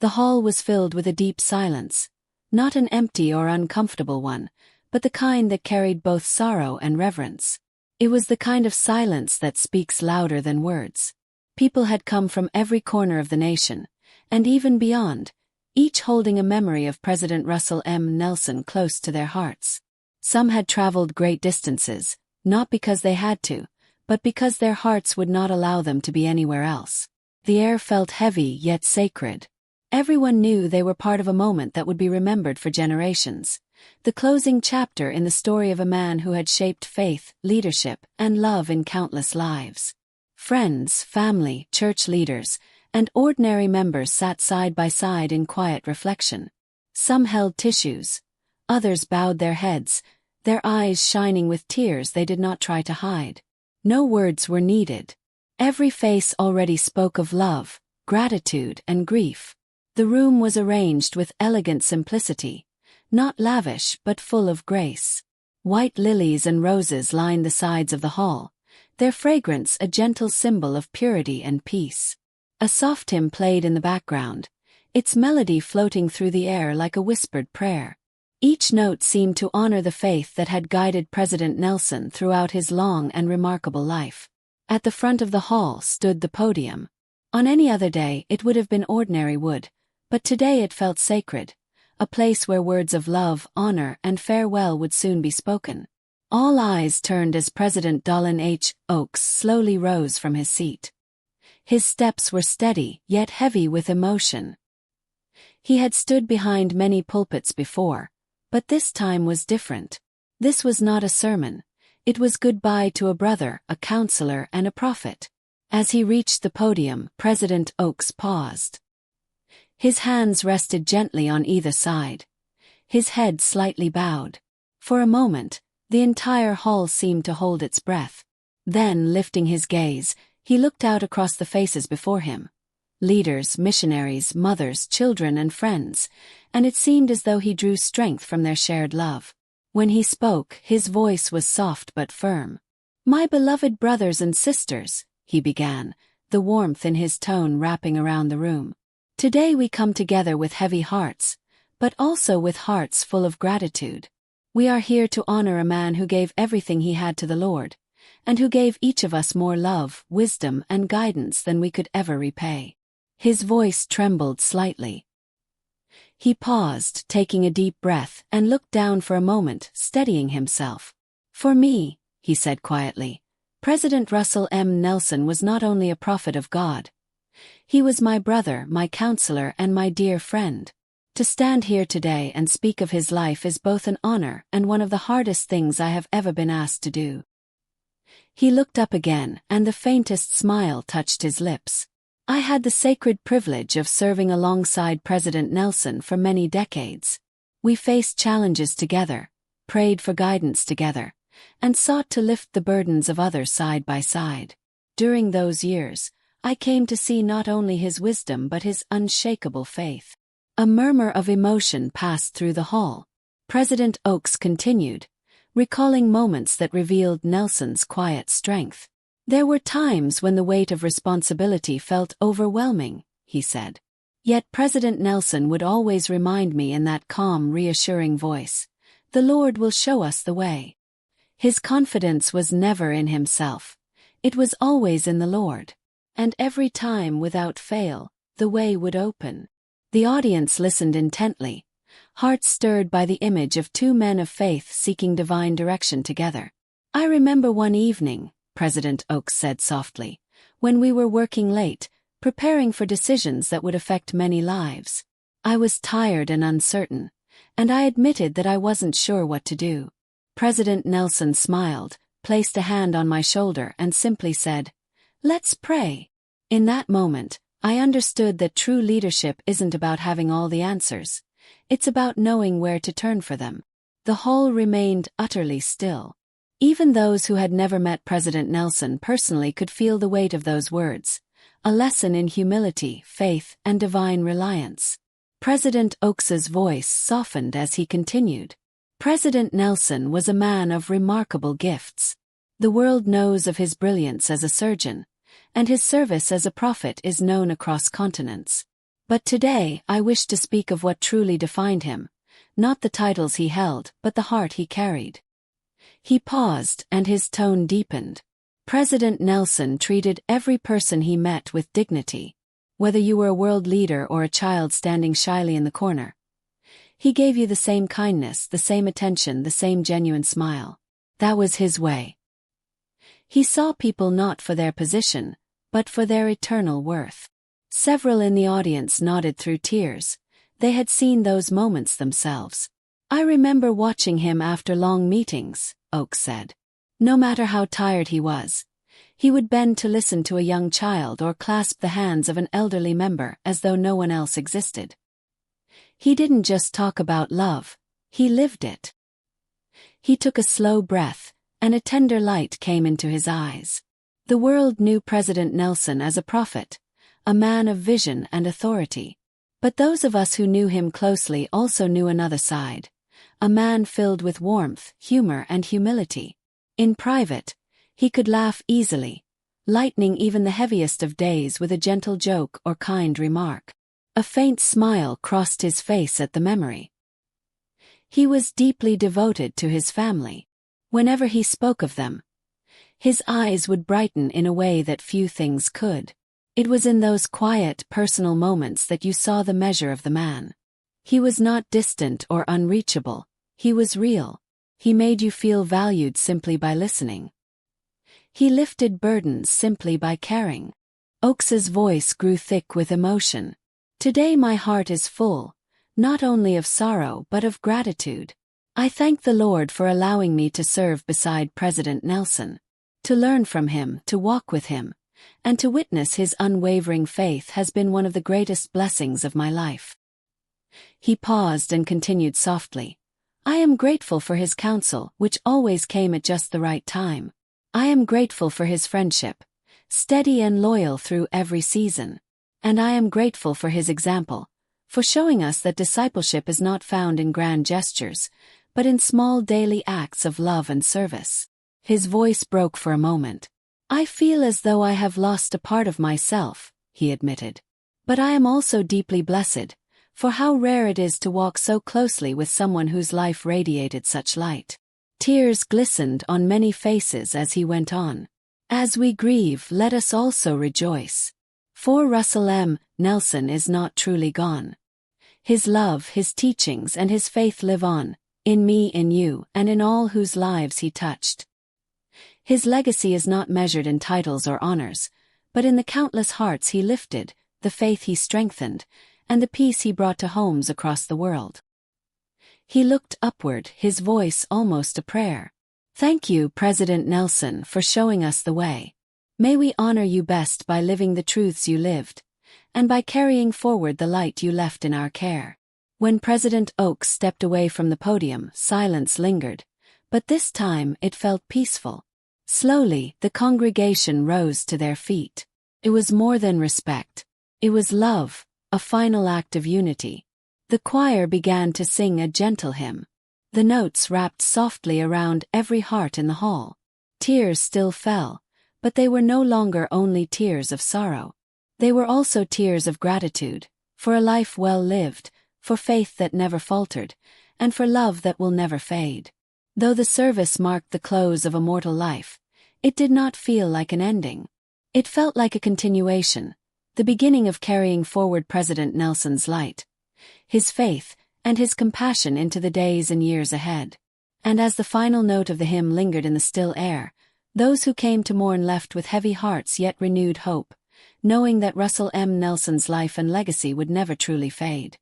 The hall was filled with a deep silence, not an empty or uncomfortable one, but the kind that carried both sorrow and reverence. It was the kind of silence that speaks louder than words. People had come from every corner of the nation, and even beyond, each holding a memory of President Russell M. Nelson close to their hearts. Some had traveled great distances, not because they had to, but because their hearts would not allow them to be anywhere else. The air felt heavy yet sacred. Everyone knew they were part of a moment that would be remembered for generations. The closing chapter in the story of a man who had shaped faith, leadership, and love in countless lives. Friends, family, church leaders, and ordinary members sat side by side in quiet reflection. Some held tissues. Others bowed their heads, their eyes shining with tears they did not try to hide. No words were needed. Every face already spoke of love, gratitude, and grief. The room was arranged with elegant simplicity, not lavish but full of grace. White lilies and roses lined the sides of the hall, their fragrance a gentle symbol of purity and peace. A soft hymn played in the background, its melody floating through the air like a whispered prayer. Each note seemed to honor the faith that had guided President Nelson throughout his long and remarkable life. At the front of the hall stood the podium. On any other day it would have been ordinary wood, but today it felt sacred, a place where words of love, honor, and farewell would soon be spoken. All eyes turned as President Dallin H. Oaks slowly rose from his seat. His steps were steady, yet heavy with emotion. He had stood behind many pulpits before, but this time was different. This was not a sermon. It was goodbye to a brother, a counselor, and a prophet. As he reached the podium, President Oaks paused. His hands rested gently on either side. His head slightly bowed. For a moment, the entire hall seemed to hold its breath. Then, lifting his gaze, he looked out across the faces before him. Leaders, missionaries, mothers, children, and friends, and it seemed as though he drew strength from their shared love. When he spoke, his voice was soft but firm. "My beloved brothers and sisters," he began, the warmth in his tone wrapping around the room. "Today we come together with heavy hearts, but also with hearts full of gratitude. We are here to honor a man who gave everything he had to the Lord, and who gave each of us more love, wisdom, and guidance than we could ever repay." His voice trembled slightly. He paused, taking a deep breath, and looked down for a moment, steadying himself. "For me," he said quietly, "President Russell M. Nelson was not only a prophet of God. He was my brother, my counselor, and my dear friend. To stand here today and speak of his life is both an honor and one of the hardest things I have ever been asked to do." He looked up again, and the faintest smile touched his lips. "I had the sacred privilege of serving alongside President Nelson for many decades. We faced challenges together, prayed for guidance together, and sought to lift the burdens of others side by side. During those years, I came to see not only his wisdom but his unshakable faith." A murmur of emotion passed through the hall. President Oaks continued, recalling moments that revealed Nelson's quiet strength. "There were times when the weight of responsibility felt overwhelming," he said. "Yet President Nelson would always remind me in that calm, reassuring voice, 'The Lord will show us the way.' His confidence was never in himself. It was always in the Lord. And every time, without fail, the way would open." The audience listened intently, hearts stirred by the image of two men of faith seeking divine direction together. "I remember one evening," President Oaks said softly, "when we were working late, preparing for decisions that would affect many lives. I was tired and uncertain, and I admitted that I wasn't sure what to do. President Nelson smiled, placed a hand on my shoulder, and simply said, 'Let's pray.' In that moment, I understood that true leadership isn't about having all the answers. It's about knowing where to turn for them." The hall remained utterly still. Even those who had never met President Nelson personally could feel the weight of those words, a lesson in humility, faith, and divine reliance. President Oaks's voice softened as he continued. "President Nelson was a man of remarkable gifts. The world knows of his brilliance as a surgeon, and his service as a prophet is known across continents. But today I wish to speak of what truly defined him, not the titles he held, but the heart he carried. He paused, and his tone deepened. President Nelson treated every person he met with dignity. Whether you were a world leader or a child standing shyly in the corner, he gave you the same kindness, the same attention, the same genuine smile. That was his way. He saw people not for their position, but for their eternal worth. Several in the audience nodded through tears. They had seen those moments themselves. I remember watching him after long meetings, Oakes said. No matter how tired he was, he would bend to listen to a young child or clasp the hands of an elderly member as though no one else existed. He didn't just talk about love, he lived it. He took a slow breath, and a tender light came into his eyes. The world knew President Nelson as a prophet, a man of vision and authority. But those of us who knew him closely also knew another side, a man filled with warmth, humor, and humility. In private, he could laugh easily, lightening even the heaviest of days with a gentle joke or kind remark. A faint smile crossed his face at the memory. He was deeply devoted to his family. Whenever he spoke of them, his eyes would brighten in a way that few things could. It was in those quiet, personal moments that you saw the measure of the man. He was not distant or unreachable, he was real. He made you feel valued simply by listening. He lifted burdens simply by caring. Oakes's voice grew thick with emotion. Today my heart is full, not only of sorrow but of gratitude. I thank the Lord for allowing me to serve beside President Nelson, to learn from him, to walk with him, and to witness his unwavering faith has been one of the greatest blessings of my life. He paused and continued softly. I am grateful for his counsel, which always came at just the right time. I am grateful for his friendship, steady and loyal through every season. And I am grateful for his example, for showing us that discipleship is not found in grand gestures, but in small daily acts of love and service. His voice broke for a moment. I feel as though I have lost a part of myself, he admitted. But I am also deeply blessed, for how rare it is to walk so closely with someone whose life radiated such light. Tears glistened on many faces as he went on. As we grieve, let us also rejoice. For Russell M. Nelson is not truly gone. His love, his teachings, and his faith live on, in me, in you, and in all whose lives he touched. His legacy is not measured in titles or honors, but in the countless hearts he lifted, the faith he strengthened, and the peace he brought to homes across the world. He looked upward, his voice almost a prayer. Thank you, President Nelson, for showing us the way. May we honor you best by living the truths you lived, and by carrying forward the light you left in our care. When President Oakes stepped away from the podium, silence lingered, but this time it felt peaceful. Slowly, the congregation rose to their feet. It was more than respect. It was love, a final act of unity. The choir began to sing a gentle hymn. The notes wrapped softly around every heart in the hall. Tears still fell, but they were no longer only tears of sorrow. They were also tears of gratitude, for a life well lived, for faith that never faltered, and for love that will never fade. Though the service marked the close of a mortal life, it did not feel like an ending. It felt like a continuation, the beginning of carrying forward President Nelson's light, his faith, and his compassion into the days and years ahead. And as the final note of the hymn lingered in the still air, those who came to mourn left with heavy hearts yet renewed hope, knowing that Russell M. Nelson's life and legacy would never truly fade.